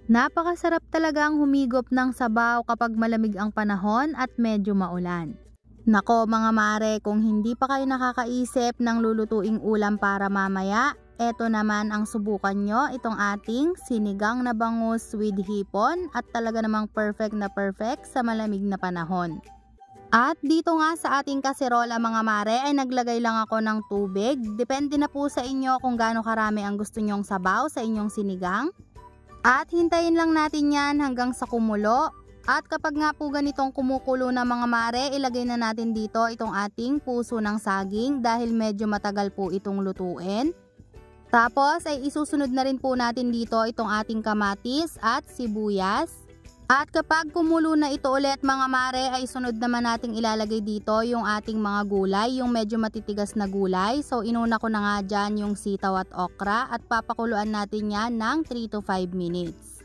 Napakasarap talagang humigop ng sabaw kapag malamig ang panahon at medyo maulan. Nako mga mare, kung hindi pa kayo nakakaisip ng lulutuing ulam para mamaya, eto naman ang subukan nyo, itong ating sinigang na bangus with hipon at talaga namang perfect na perfect sa malamig na panahon. At dito nga sa ating kaserola mga mare ay naglagay lang ako ng tubig. Depende na po sa inyo kung gaano karami ang gusto nyong sabaw sa inyong sinigang. At hintayin lang natin yan hanggang sa kumulo. At kapag nga po ganitong kumukulo na mga mare, ilagay na natin dito itong ating puso ng saging dahil medyo matagal po itong lutuin. Tapos ay isusunod na rin po natin dito itong ating kamatis at sibuyas. At kapag kumulo na ito ulit mga mare, ay sunod naman nating ilalagay dito yung ating mga gulay, yung medyo matitigas na gulay. So inuna ko na nga dyan yung sitaw at okra at papakuluan natin yan ng 3 to 5 minutes.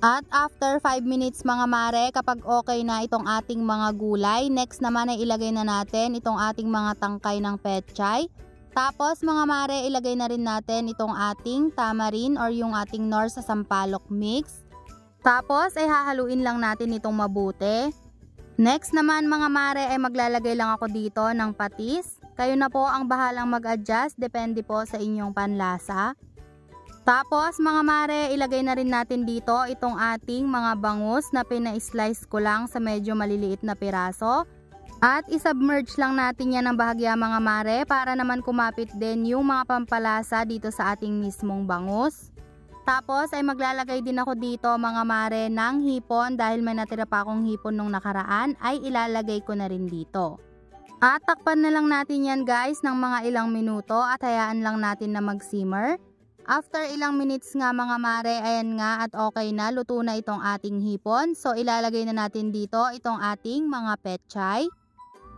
At after 5 minutes mga mare, kapag okay na itong ating mga gulay, next naman ay ilagay na natin itong ating mga tangkay ng pechay. Tapos mga mare, ilagay na rin natin itong ating tamarin or yung ating nor sa sampalok mix. Tapos ay hahaluin lang natin itong mabuti. Next naman mga mare ay maglalagay lang ako dito ng patis. Kayo na po ang bahalang mag-adjust, depende po sa inyong panlasa. Tapos mga mare, ilagay na rin natin dito itong ating mga bangus na pina-slice ko lang sa medyo maliliit na piraso. At isubmerge lang natin yan ng bahagya mga mare para naman kumapit din yung mga pampalasa dito sa ating mismong bangus. Tapos ay maglalagay din ako dito mga mare ng hipon dahil may natira pa akong hipon nung nakaraan ay ilalagay ko na rin dito. At takpan na lang natin yan guys ng mga ilang minuto at hayaan lang natin na mag-simmer. After ilang minutes nga mga mare, ayan nga at okay na, luto na itong ating hipon. So ilalagay na natin dito itong ating mga pechay.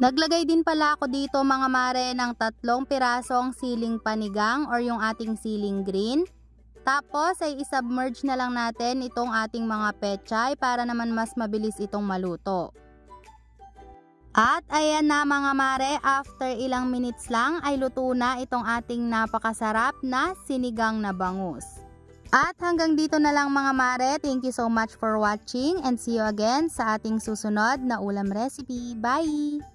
Naglagay din pala ako dito mga mare ng 3 pirasong siling panigang or yung ating siling green. Tapos ay isubmerge na lang natin itong ating mga pechay para naman mas mabilis itong maluto. At ayan na mga mare, after ilang minutes lang ay luto na itong ating napakasarap na sinigang na bangus. At hanggang dito na lang mga mare, thank you so much for watching and see you again sa ating susunod na ulam recipe. Bye!